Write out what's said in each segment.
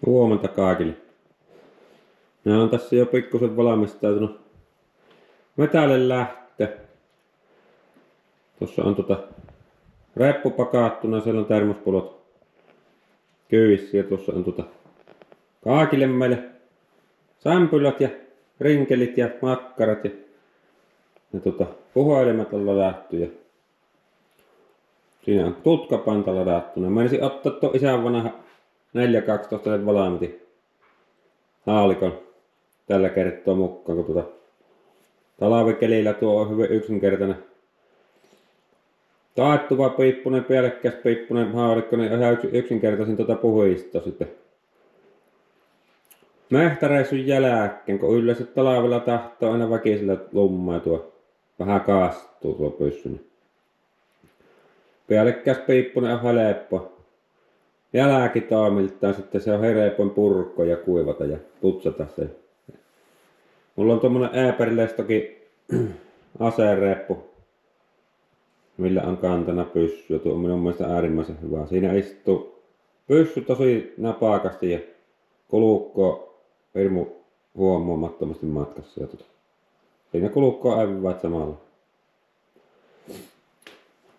Huomenta kaikille. Minä on tässä jo pikkusen valmistautunut metälle lähtö. Tuossa on reppu pakattuna, siellä on termospulot kyyvissä ja tuossa on kaikille meille sämpylät ja rinkelit ja makkarat ja puhelimet on ladattu ja siinä on tutkapanta ladattuna. Mä menisin ottaa tuon isän vanha 412 valmitin haalikon tällä kertaa mukaan, kun talvikelillä tuo on hyvin yksinkertainen taettuva piippunen, päällekkäis piippunen haalikko, niin on ihan yksinkertaisin puhuisto sitten mehtäreissun jälkeen, kun yleensä talvella tahtoo aina väkisellä lummaa tuo vähän kastuu tuo pyssy. Niin päällekkäis piippunen on helppo. Jälkitoimiltaan sitten se on helpoin purkko ja kuivata ja putsata se. Mulla on tommonen Eberlestokin asereppu, millä on kantana pyssyä. Tuo on minun mielestä äärimmäisen hyvä. Siinä istuu pyssy tosi napakasti ja kulukko hirmu huomaamattomasti matkassa. Ja siinä kulukko eväät samalla.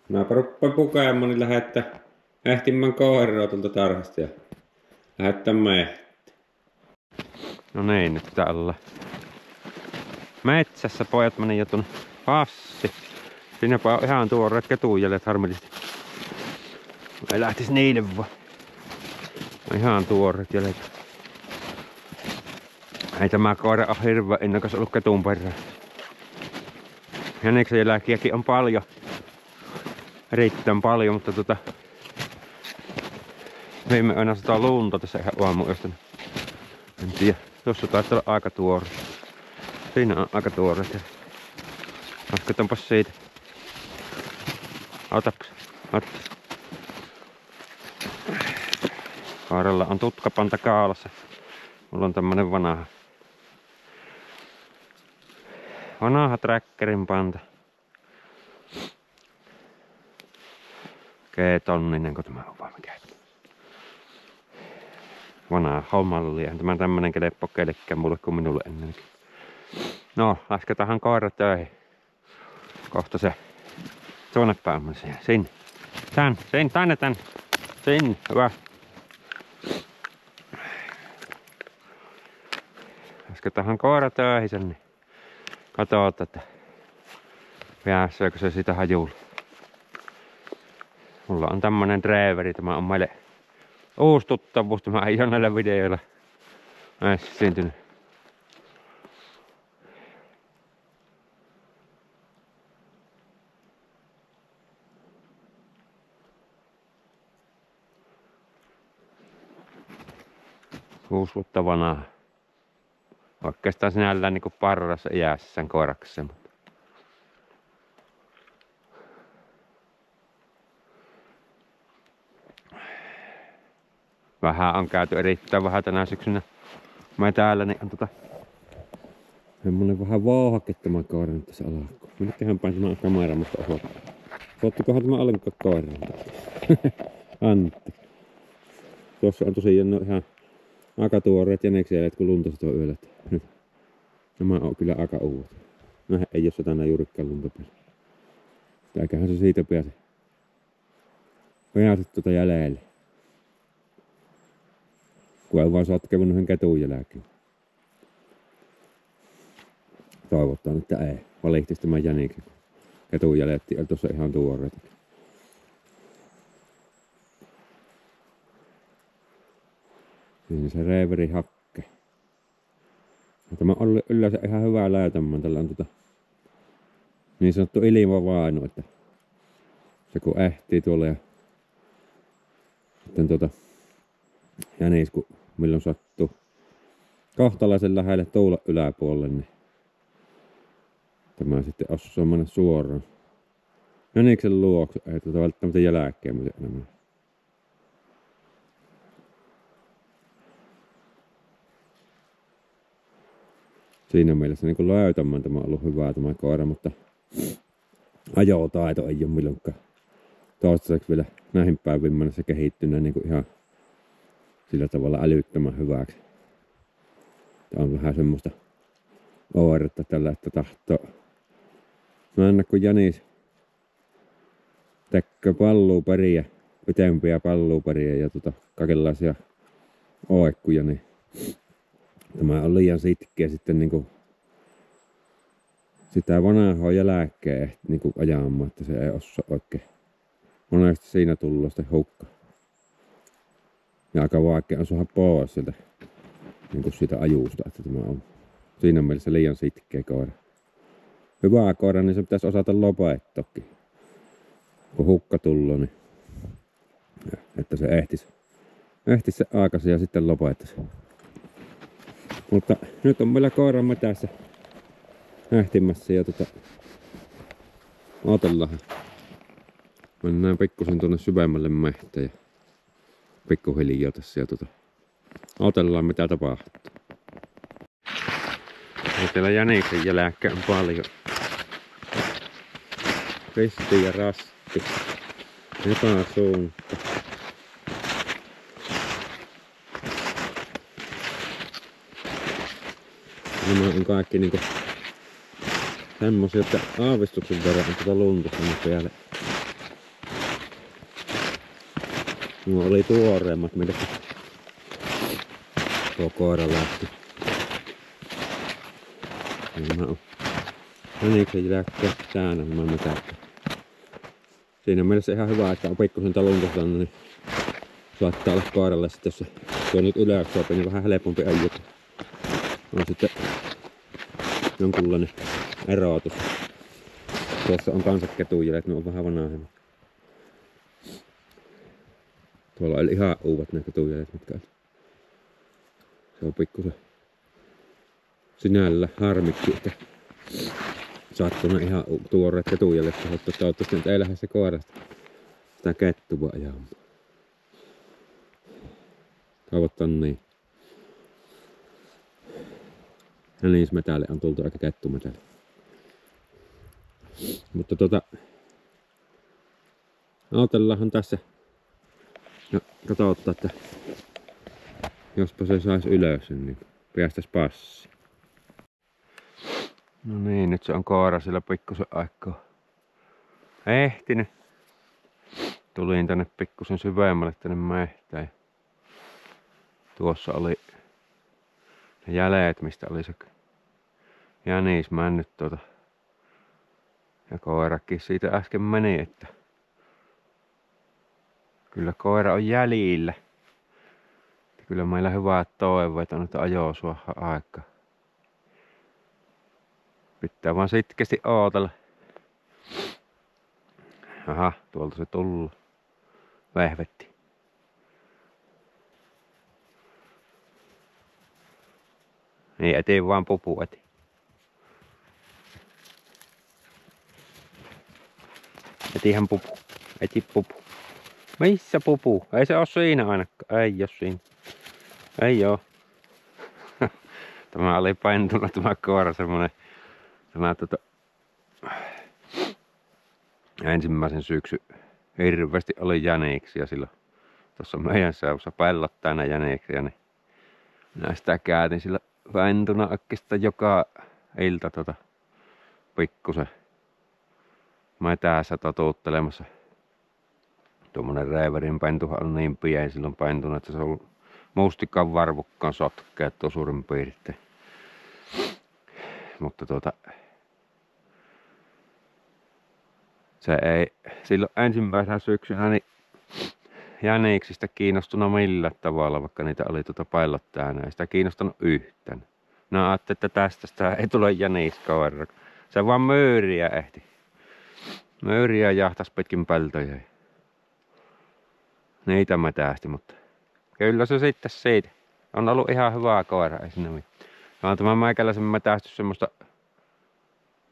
Mäpä ruppaan pukemaan, niin lähettää ehtimään koiraa tuolta tarhasta ja lähettää mehtä. No niin, nyt täällä metsässä pojat meni jo tuon passi. Siinäpä on ihan tuoreet ketujäljet harmillisesti. Ei lähtis niille vaan. Ihan tuoreet jäljet. Ei tämä koira ole hirveän innokas ollut ketun perään. Jäniksen jälkiäkin on paljon. Erittäin paljon, mutta viime yönä sataa lunta tässä ihan aamuyöstä. En tiedä, tuossa taitaa olla aika tuore. Siinä on aika tuore. Katsotaanpas siitä. Otapas. Koiralla on tutkapanta kaalassa. Mulla on tämmönen vanha trackerin panta. G-tonninen, kun tämä on vaan mikä. Vanha hommalli. Eihän tämä tämmönen keleppo kellekään mulle kuin minulle ennenkin. No, lasketaan koira töihin. Kohta se tuonne päin sinne. Tänne. Sinne, hyvä. Lasketaan koira töihin sen, niin katsotaan, että pääseekö se sitä hajulle. Mulla on tämmönen driveri, tämä on meille uusi tuttavuus, tämä ei ole näillä videoilla esiintynyt. Kuusi vuotta vanha. Oikeastaan sinällään niinku parrassa iässä sen koirakseen. Vähän on käyty erittäin vähän tänä syksynä. Mä täällä niin on semmonen vähän vauhake tämä koira nyt tässä alakkoon. Minnekähän päin tämä kamera musta osoittaa. Osoittikohan tämä ollenkaan koiraan? Antti. Tuossa on tosiaan ihan aika tuoreet jäniksijäljet kun luntaset on yöllä. Nyt. Nämä on kyllä aika uudet. Nähän ei oo satana juurikkaan lunta päällä. Eiköhän se siitä pääse jäljelle. Kun ei vaan sotkevun noihin ketun jälkeen. Toivotaan, että ei. Valihtis tämän jäniksen. Ketun jäljetti oli tuossa ihan tuoreet. Siinä se reiveri hakke. Tämä on yleensä ihan hyvää läätämään. Tällä on niin sanottu ilmavainu, että se kun ehtii tuolla ja sitten jänis kun milloin sattuu kohtalaisen lähelle tuulen yläpuolelle, niin tämä sitten osaa mennä suoraan jäniksen luokse, ei välttämättä jälkeen enemmän. Siinä mielessä niin löytämään tämä on ollut hyvä tämä koira, mutta ajotaito ei ole milloinkaan toistaiseksi vielä näihin päivin mennessä kehittyneen niin ihan sillä tavalla älyttömän hyväksi. Tää on vähän semmoista oiretta tällä, että tahtoo mennä kun jänis tekee palluuperiä, pitempiä palluuperiä ja kaikenlaisia oikkuja, niin tämä on liian sitkeä sitten niinku sitä vanhaa jälkeen niinku ajamaan, että se ei osaa oikein. Monesti siinä tullaan sitten hukka. Ja aika vaikea on saada pois sieltä niinku siitä ajusta, että tämä on siinä mielessä liian sitkeä koira. Hyvä koira, niin se pitäisi osata lopettaakin. Kun hukka tullut, niin että se ehtis se aikaisin ja sitten lopettaisi. Mutta nyt on meillä koiran metässä ehtimässä ja otellaan. Mennään pikkusen tuonne syvemmälle mehteen ja pikkuhiljaa tässä ja otellaan mitä tapahtuu. Ja täällä jäniksen jälkeen on paljon. Risti ja rasti. Joka suunta. Nämä on kaikki niinku semmosia, että aavistuksen verran on lunta tänne päälle. Nuo oli tuoreemmat, mitä tuo koira lähti. Nämä on jäniksen jälkeen säännä nämä metät. Siinä mielessä ihan hyvä, että on pikkusen lunta tänne, niin saattaa olla koiralle sitten, jos se tuo nyt ylös sopii, niin vähän helpompi ajuta. On sitten jonkunlainen erotus. Tuossa on kanssa ketujälet, ne on vähän vanhemmat. Tuolla oli ihan uudet ne ketujälet, mitkä on. Se on pikkusen sinällä harmikki, että sattuna ihan tuoreet ketujälet. Toivottavasti nyt ei lähde se koirasta sitä kettua ajamaan. Toivottavasti niin. Jänismetälle on tultu aika kettumetälle. Mutta otellaanhan tässä ja katsotaan, että jospa se saisi ylös, niin päästäis passi. No niin, nyt se on koira sillä pikkusen aikaa ehtinyt. Tulin tänne pikkusen syvemmälle tänne mehtään. Tuossa oli ne jäljet, mistä oli se jänis mennyt ja koirakin siitä äsken meni, että kyllä koira on jäljillä. Kyllä meillä hyvät toiveet on, että ajoo suoha aikaa. Pitää vaan sitkeästi ootella. Aha, tuolta se tullut. Vehvetti. Niin, etiin vaan pupu eti. Etihän pupu. Eti pupu. Missä pupu? Ei se oo siinä ainakaan. Ei oo siinä. Ei oo. Tämä oli paintunut tämä koira semmonen. Tämä ensimmäisen syksy hirveästi oli jäniksiä silloin. Tuossa meidän seudussa pellot täynnä jäniksiä, niin minä sitä käytin sillä pentuna oikeastaan joka ilta pikkusen metässä totuttelemassa. Tuommoinen Reverin pentuhan on niin pieni silloin pentuna, että se on mustikan varvukkaan sotkeet tuo suurin piirtein. Mutta se ei silloin ensimmäisenä syksynä niin jäniksistä kiinnostunut millään tavalla, vaikka niitä oli pellot täynnä. Ei sitä kiinnostanut yhtään. No ajattelin, että tästä sitä ei tule jäniskoira. Se vaan möyriä ehti. Möyriä jahtas pitkin peltoja. Niitä metästi, mutta kyllä se sitten siitä. On ollut ihan hyvä koira, ei sinne mitään. On tämä meikäläisen metästys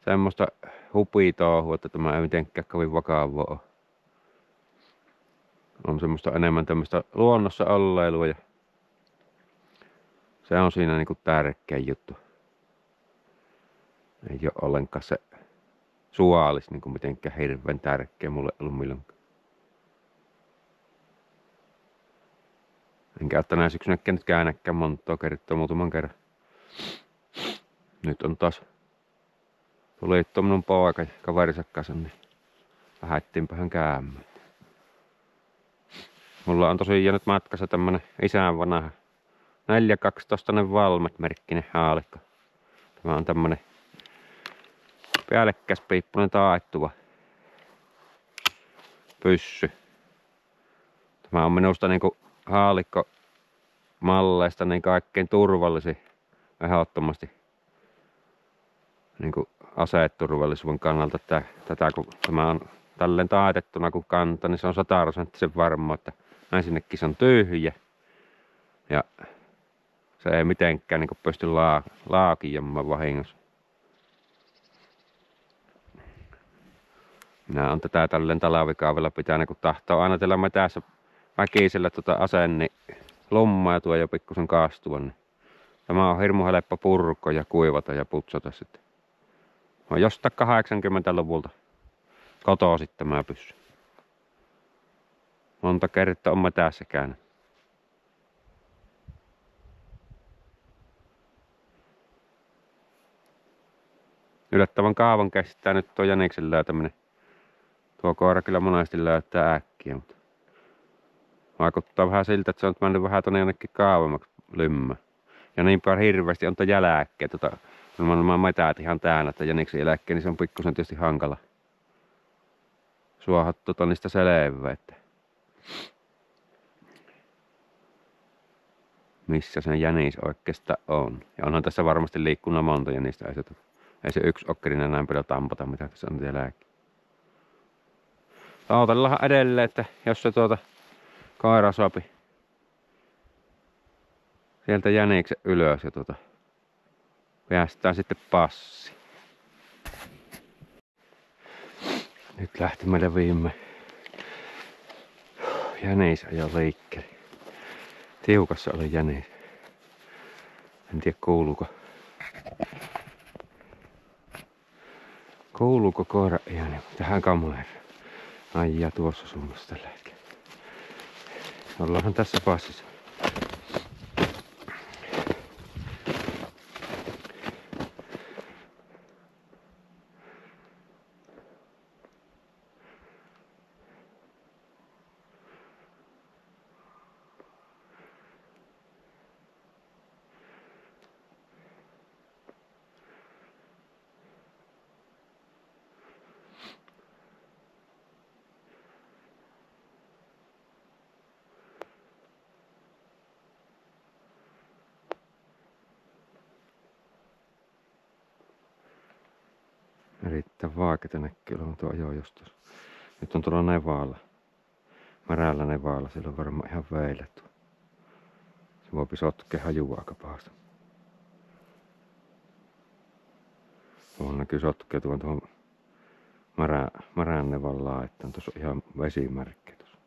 semmoista hupitouhua, että tämä ei mitenkään kovin vakavaa ole. On semmoista enemmän tämmöistä luonnossa olleilua ja se on siinä niinku tärkein juttu. Ei ole ollenkaan se suaalis niinku mitenkään hirveän tärkeä mulle ollut milloinkaan. Enkä oo tänä syksynä nyt käännäkään montaa kertaa muutaman kerran. Nyt on taas tuli tuo minun poika ja kaverinsa kanssa, niin lähdettiinpähän käymään. Mulla on tosiaan nyt matkassa tämmönen isän vanha 412 Valmet-merkkinen haalikko. Tämä on tämmönen päällekkäispiippunen taittuva pyssy. Tämä on minusta niinku haalikko malleista niin kaikkein turvallisin ehdottomasti niinku aseturvallisuuden kannalta. Tätä kun tämä on tälleen taitettuna kun kanta, niin se on 100% varma, että ensinnäkin se on tyhjä ja se ei mitenkään niinku pysty laakijamaan vahingossa. Minä on tätä tälleen talvikaavilla pitänyt, kun tahtoo aina tällä metässä väkisellä aseen, niin lummaa tuo jo pikkusen kastua. Niin tämä on hirmu helppo purko ja kuivata ja putsata sitten. On jostain 80-luvulta kotoisin tämä pyssy. Monta kertaa on metässä käynyt. Yllättävän kaavan kestää nyt tuo jäniksen löytäminen. Tuo koira kyllä monesti löytää äkkiä, mutta vaikuttaa vähän siltä, että se on mennyt vähän tuonne jonnekin kaavemmaksi lymmään. Ja niin paljon hirveästi on tuo jälkeen. Nämä metät ihan täynnä, että jäniksen jälkeen, niin se on pikkusen tietysti hankala suohottua niistä selvää, että missä se jänis oikeastaan on. Ja onhan tässä varmasti liikkunut monta jänistä. Ei se yksi okkerinen näin paljon tampata, mitä tässä on jälkeen. Odotellaanhan edelleen, että jos se koira sopi sieltä jäniksen ylös ja päästään sitten passi. Nyt lähti meidän viime jänis ajo liikkeelle. Tiukassa oli jänis. En tiedä kuuluuko koira ihan tähän kameraan. Ai ja tuossa suunnassa tällä hetkellä. Ollaanhan tässä passissa. Erittäin vaikeeta näkyy olevan tuo ajo jostain. Nyt on tuolla nevaalla. Märällä nevaalla. Siellä on varmaan ihan veillä tuo. Se voi sotkea hajua aika pahasti. Tuohon näkyy sotkea tuohon märän nevan laittaan. Tuossa on ihan vesimärkkiä tuossa.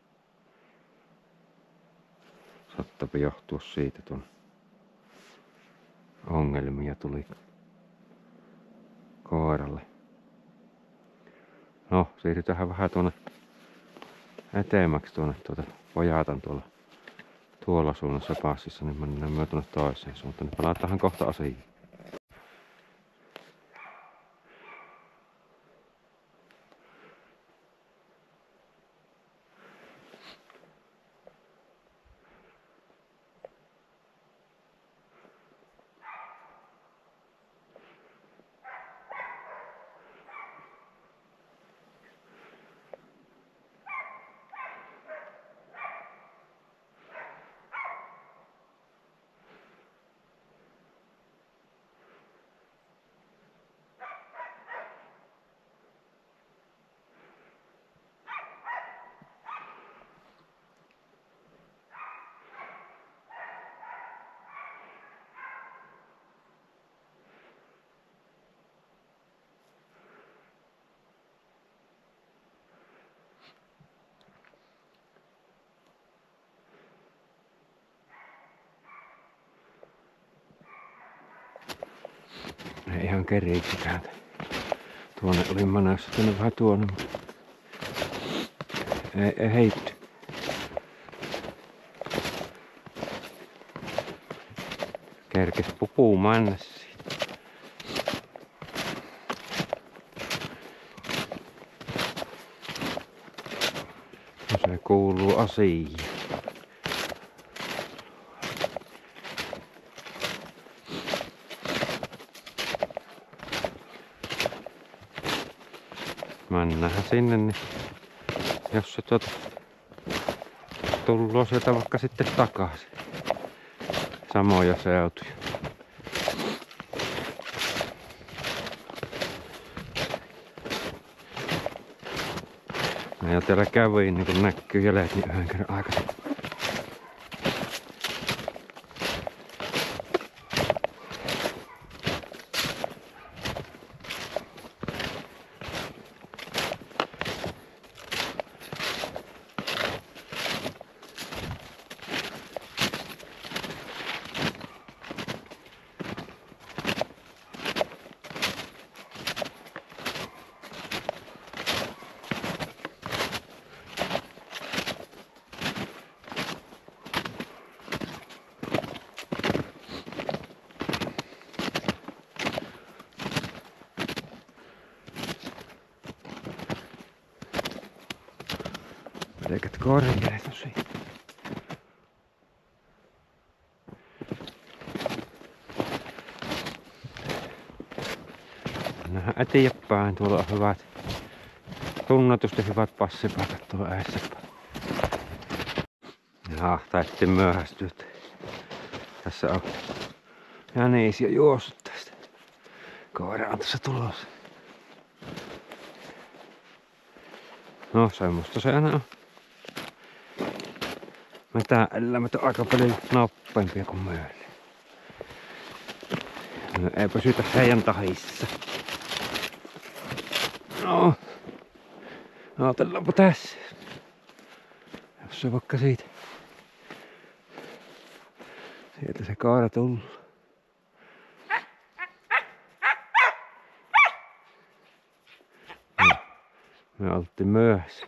Saattapi johtua siitä tuon ongelmia tuli koiralle. No, siirrytään vähän tuonne eteemmäksi tuonne Pojatan tuolla suunnassa passissa, niin mennään myös tuonne toiseen suuntaan. Niin palataan kohta asiaan. Ei ihan keriiksi täältä. Tuonne oli menossa, tuonne vähän tuonne, mutta ei heitty. Kerkes pupumaan mennä siitä. Se kuuluu asiaan. Mennähän sinne, niin jos se tullut sieltä vaikka sitten takaisin. Samoja seutuja. Mä jo täällä kävin, niin kun näkyy jäljet, niin yhden kerran aikaisemmin. Pelkät korkeet on siinä. Mennään eteenpäin. Tuolla on hyvät, tunnetusti hyvät passipaikat tuolla edessäpäin. Jaa, taittiin myöhästyä. Tässä on jäniisiä juossut tästä. Koira on tässä tulossa. No, semmoista se aina on. Metsäeläimet on aika paljon nopeampia kuin myöhemmin. No, ei pysytä heidän tahissa. No, otellaanpa tässä. Jos se vaikka siitä. Sieltä se koira tullut. Me oltiin myöhässä.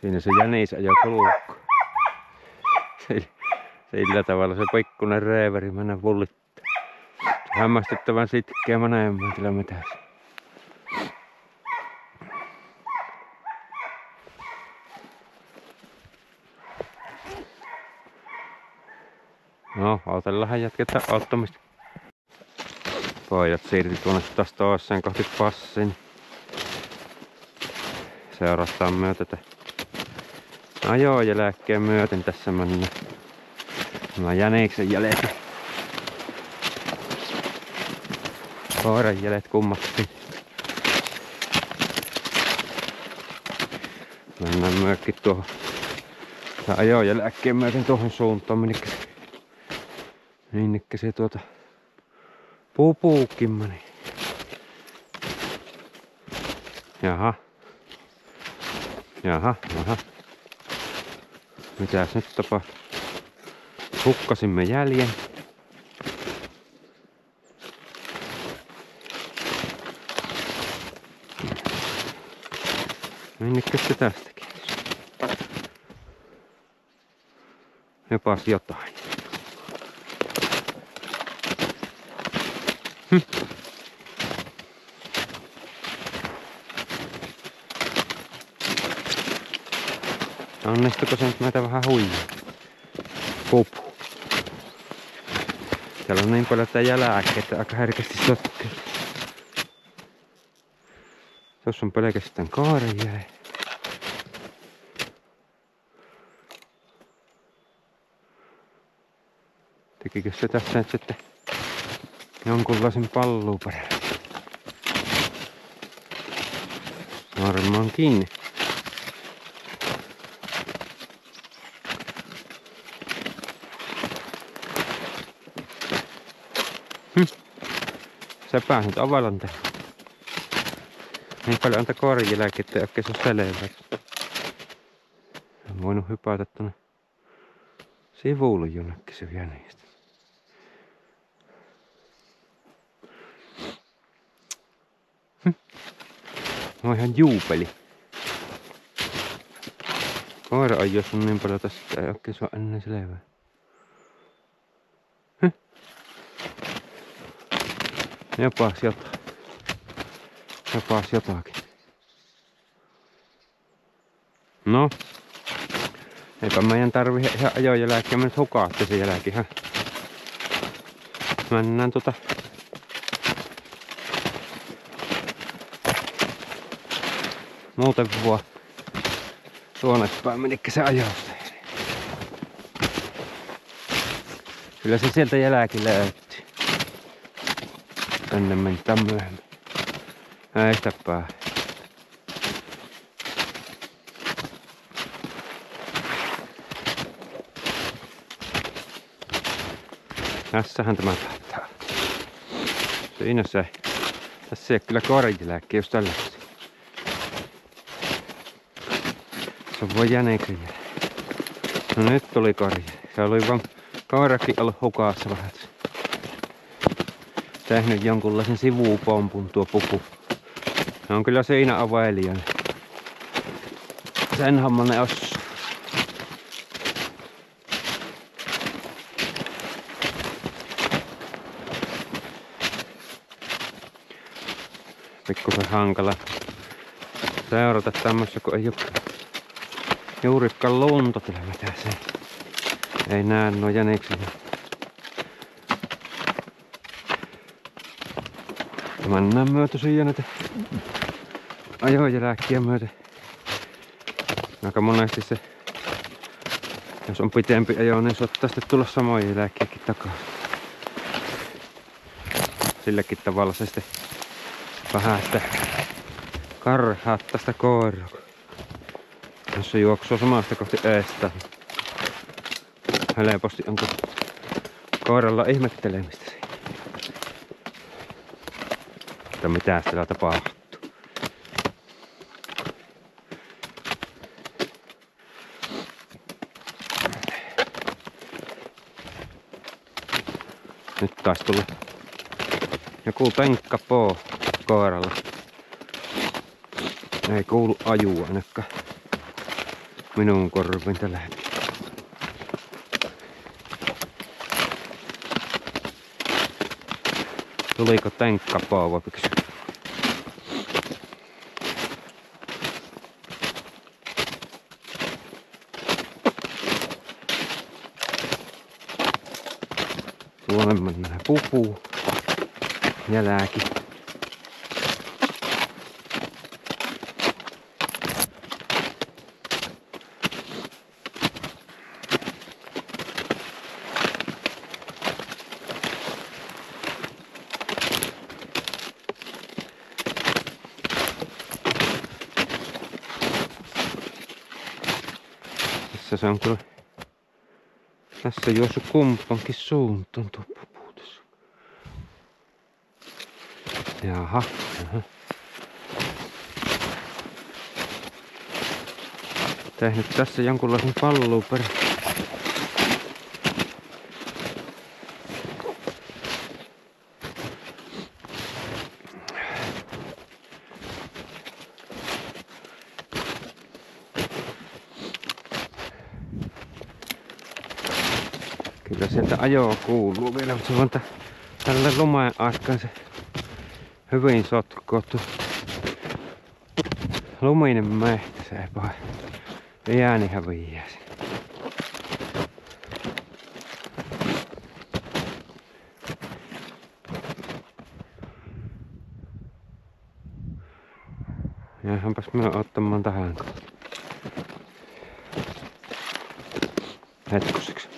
Siinä se jänis ajoi kulukko. Sillä tavalla se pikkunen reeveri mennä vullittaa. Hämmästyttävän sitkeä menemään kyllä metässä. No, autollahan jatketaan auttamista. Pojat siirtyi tuonne taas toiseen kohti passin. Seurataan myötä tätä ajojälkeen myöten tässä mennään. Nämä jäniksen jäljet. Koiran jäljet kummatkin. Mennään myöskin tuohon ajojälkeen myöten tuohon suuntaan, minnekä se pupuukin meni. Jaha. Mitäs nyt tapahtuu? Hukkasimme jäljen. Minnekä se tästäkin? Jopas jotain. Onnistuiko se nyt meitä vähän huijaa? Pupu. Täällä on niin paljon tää jälääkkä, että aika herkästi sotkee. Tuossa on pelkästään kaarenjäle. Tekikö se tässä nyt sitten jonkunlaisen palluuperän? Varmaan kiinni. Sä pääsit avalan tähän. Niin paljon antaa korjilääkin, ettei oikein se ole selvä. En voinut hypätä tonne sivulle jonnekin se jänistä. No ihan juupeli. Koira on juossut niin paljon tässä, että ei oikein saa ennen selvää. Jopas jotain. Jopas jotakin. No. Eipä meidän tarvi ihan ajojälkeä, me nyt hukaatte sen jälkeen. Mennään muuten vaan tuonne päin menikö se ajosta. Kyllä se sieltä jälki löytyy. Tänne mentään myöhemmin. Näistä päin. Tässähän tämä taitaa. Siinä se. Tässä ei kyllä korjilääkkiä just tällaisia. Se on vaan jänikön jälkeen. No nyt tuli korja. Se oli vaan koirakin ollut hukassa vähän. Tehnyt jonkunlaisen sivupompun tuo pupu. Ne on kyllä siinä avelijainen. Sen homman ne osaa. Pikkusen hankala seurata tämmössä, kun ei oo juurikaan lunta tällä vetäseen. Ei näe nuo jänikset. Mennään myötä siihen näitä ajojälkiä myöten. Aika monesti se, jos on pitempi ajo, niin saattaa sitten tulla samoja jälkiäkin takaisin. Silläkin tavalla se sitten vähän sitten karhaattaa sitä koiraa. Jos se juoksuu samasta kohti eestä. Helposti onko koiralla ihmettelemistä siinä. Että mitä siellä tapahtuu. Nyt taas tuli joku penkkapoo koiralla. Ei kuulu ajua ainakaan minun korviin tällä hetkellä. Tuliko tenkkapoo, voi kysyä? Tuonne mennään pupuun. Jälääkin. Tässä se on kyllä. Tässä juossut kumpaankin suuntaan tuo puputus. Jaha. Tehnyt tässä jonkunlaisen palluuperän. Kyllä sieltä ajoa kuuluu vielä, mutta se on tälle lumeen aikaan se hyvin sotkootu. Luminen mehtä, se ei paha. Ääni häviää sinne. Jäähänpäs minä ottamaan tähän hetkoseksi.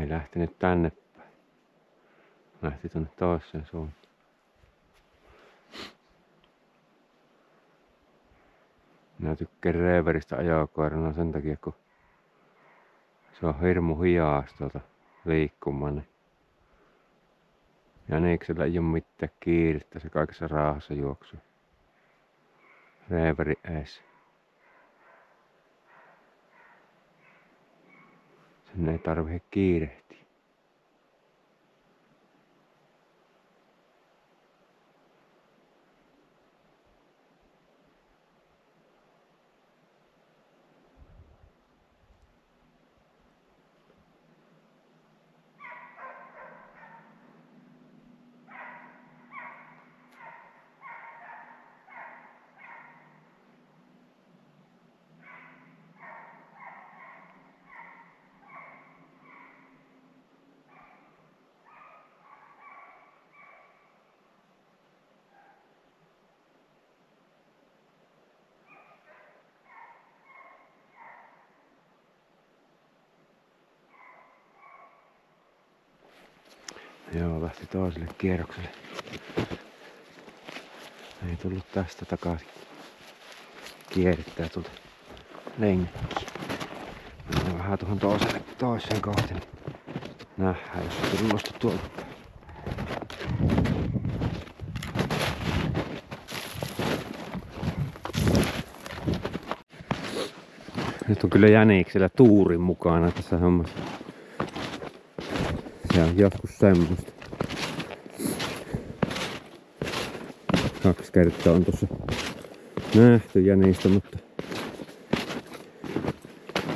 Ei lähtenyt tänne päin. Lähti tonne toiseen suuntaan. Minä tykkään Reeveristä ajokoirana sen takia, kun se on hirmu hias liikkumaan. Jäniksellä ei oo mitään kiirettä, se kaikessa raahassa juoksuu. Reeveri ees. Sen ei tarvitse kiirehtiä. Joo, lähti toiselle kierrokselle. Ei tullut tästä takaisin. Kierrittää tuolta lengäksi. Mennään vähän tuohon toiseen kohti. Nähdään, jos se tullusta tuolta. Nyt on kyllä jäniksellä tuurin mukana tässä hommassa. Se on joskus semmoista. 2 kertaa on tuossa nähty jänistä, mutta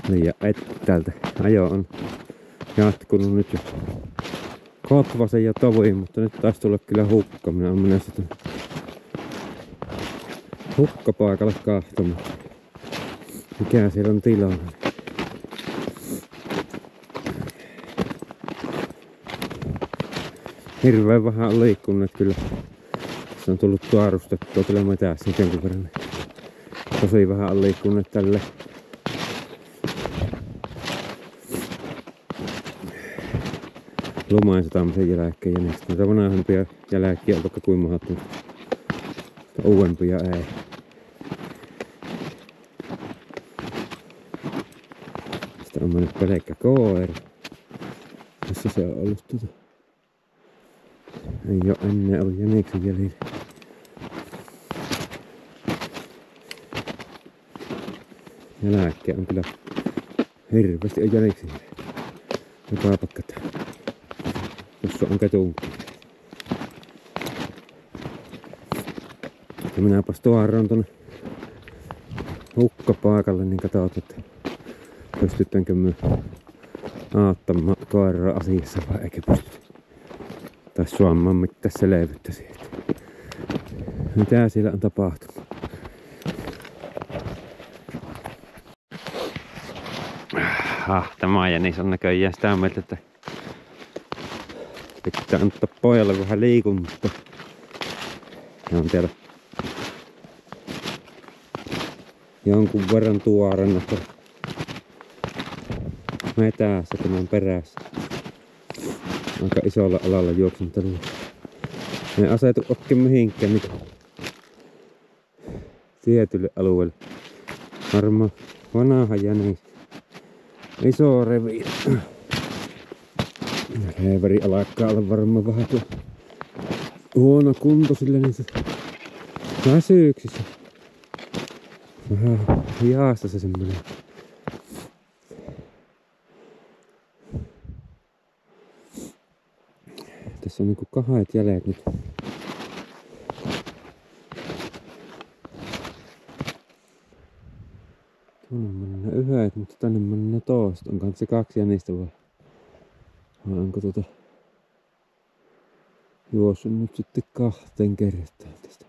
liian etäältä. Ajo on jatkunut nyt jo Kotvasen ja toviin, mutta nyt taisi tulla kyllä hukka. Minä olen menossa hukkapaikalle kahtomaan. Mikä siellä on tilanne? Hirveän vähän on liikkunut kyllä. Se on tullut tuarustettua kyllä metäässä jonkun verran. Tosi vähän on liikkunut tälle. Lumain satamisen jälkeen ja niistä. Näitä vanhempia jälkiä on vaikka kuin mahdottomasti. Uudempia ei. Sitten on mennyt pelkkä koira. Tässä se on ollut Ei oo ennen ollut jäniksen jäljellä. Jälkeen on kyllä hirveästi on jäniksen jäljellä. Joka pakkata. Tuossa on ketunki. Ja minäpäs tuoron tonne hukkapaikalle, niin katsotaan, että pystytäänkö me aattamaan koiraa asiassa vai eikä pystytä. Tai suomaan mitään selvyyttä siitä. Mitä siellä on tapahtunut? Tämä jänis on näköjään sitä mieltä, että pitää antaa pojalle vähän liikuntaa. Ja on täällä jonkun verran tuorena metässä tämän perässä. Aika isolla alalla juoksentelua. Ne asetu oikein mihinkään nyt tietylle alueelle. Varmaan vanha jänis. Iso reviiri. Reeveri alkaa olla varmaan vähän huono kunto sillä niin se väsyyksissä. Vähän hiasta se semmoinen. Tässä on niinku 2 jäljet nyt. Tuonne mennään yhdet, mutta tänne mennään toista. Onkohan se 2 jänistä vai onko juossut nyt sitten 2 kertaa tästä.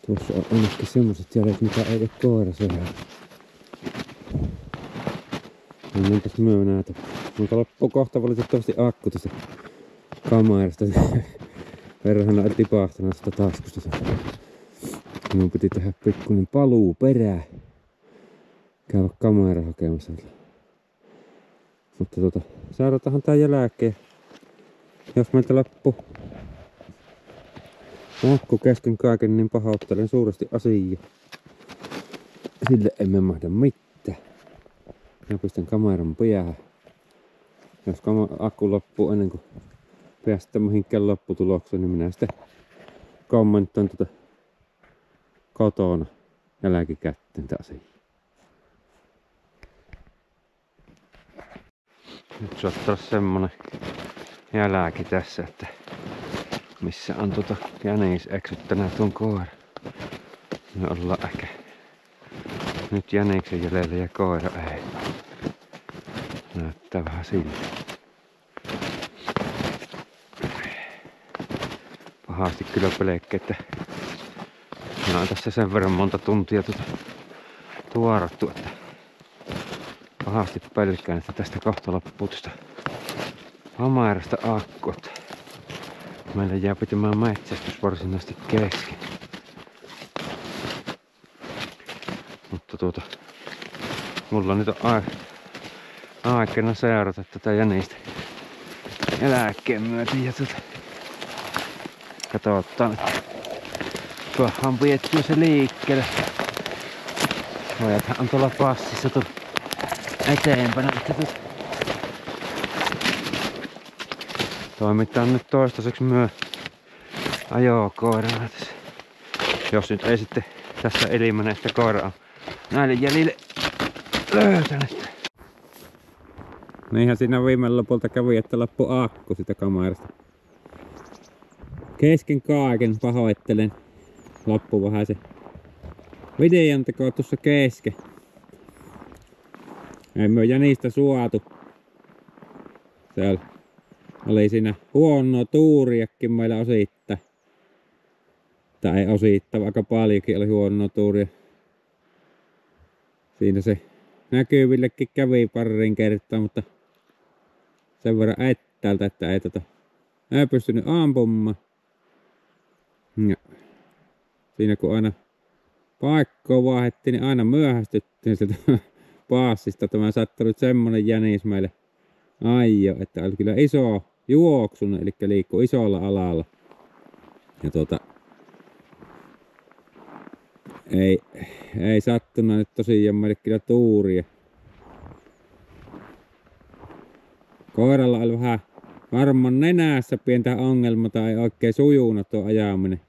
Tuossa on ainakin semmoset jäljet, mitä ei ole koira sehän. Mennäänpäs myö näitä. Mutta loppuu kohta valitettavasti akku tästä kamerasta. Verran on tipahtanut sitä taskusta. Minun piti tehdä pikkuinen paluu perään. Käydä kamera hakemassa. Mutta seurataan tää jälkeen. Jos meiltä loppuu akku kesken kaiken, niin pahoittelen suuresti asiaa. Sille emme mahda mitään. Mä pistän kameran päähän. Jos akku loppuu ennen kuin päästään mihinkään lopputulokseen, niin minä sitten kommentoin kotona jälkikäteen tätä asiaa. Nyt saattaa olla semmonen jälki tässä, että missä on jänis eksyttänyt tuon koira. Me ollaan ehkä nyt jäniksen jäljellä ja koira ei. Näyttää vähän siltä. Pahasti kyllä pelkkä, että minä on tässä sen verran monta tuntia tuorattu, että pahasti pelkään, että tästä kohta loppuu tästä hamarasta akku. Meillä jää pitämään metsästys varsinaisesti kesken. Mutta mulla nyt on aikana seurata tätä jänistä eläkkeen myötä ja katsotaan, että tuohan viettyy se liikkeelle. Pojathan on tuolla passissa eteenpäin, että toimitaan nyt toistaiseksi myös ajokoirana tässä. Jos nyt ei sitten tässä elimäneistä koiraa näille jäljille löytänyt. Niinhän siinä viimein lopulta kävi, että loppu akku sitä kamerasta. Kesken kaiken pahoittelen. Loppu vähän se videon teko tuossa kesken. Ei me jänistä suotu. Siellä oli siinä huonoa tuuriakin meillä osittain. Tai ei osittain, aika paljonkin oli huonoa tuuria. Siinä se näkyvillekin kävi parin kertaa, mutta sen verran etäältä, että ei pystynyt ampumaan. Ja siinä kun aina paikkoa vaihdettiin, niin aina myöhästyttiin sieltä paassista. Tämä sattui nyt semmonen jänis meille ajo, että oli kyllä iso juoksun, eli liikkui isolla alalla. Ja ei sattunut nyt tosiaan meille kyllä tuuria. Koiralla oli vähän varmaan nenässä pientä ongelmaa tai ei oikein sujunut tuo ajaminen.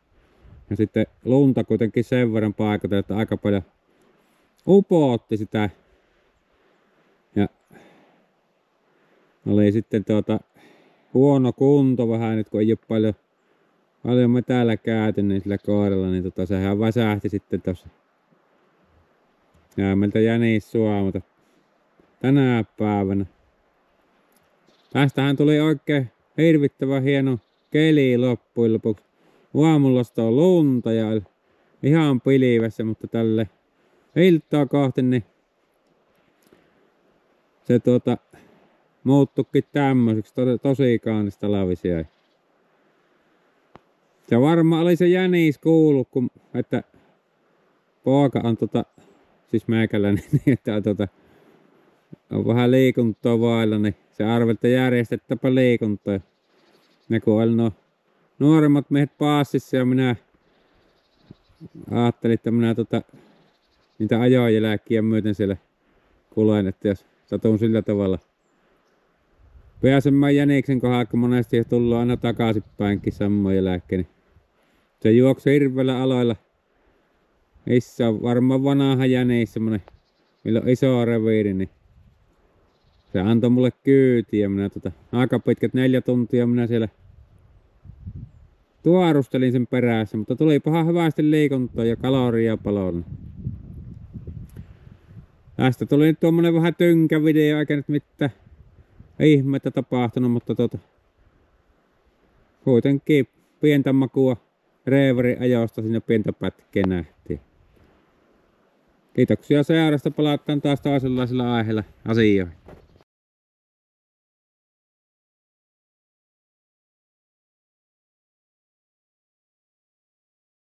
Ja sitten lunta kuitenkin sen verran paikotella, että aika paljon upotti sitä. Ja oli sitten huono kunto vähän nyt, kun ei ole paljon me täällä käyty niin sillä koiralla, niin sehän väsähti sitten tossa. Ja meiltä jänis suomata tänä päivänä. Tästähän tuli oikein hirvittävän hieno keli loppujen lopuksi. Aamulla on lunta ja ihan pilvässä, mutta tälle iltaa kohti niin se muuttuikin tämmöiseksi tosi kaunista lavisia. Ja varmaan oli se jänis kuullut, että poika on siis meikäläinen, niin että on vähän liikuntaa vailla, niin se arveli, että järjestettäpä liikuntaa. Ne kun oli nuoremmat miehet paassissa ja minä ajattelin, että minä niitä ajojälkiä myöten siellä kulen, että jos satun sillä tavalla pääsemään jäniksen kohdalla, kun monesti tullaan aina takaisinpäinkin samoin jälkeen, niin se juoksi hirveellä aloilla. Missä on varmaan vanha jänis, semmonen, millä on iso reviiri, niin se antoi mulle kyytiä ja minä aika pitkät 4 tuntia minä siellä tuorustelin sen perässä, mutta tuli paha hyvästi liikuntaa ja kaloria paloon. Tästä tuli nyt tuommoinen vähän tynkä video, eikä nyt mitään ihmettä tapahtunut, mutta kuitenkin pientä makua reeverin ajosta siinä pientä pätkää nähtiin. Kiitoksia seurasta, palataan taas toisenlaisilla aiheilla asioihin.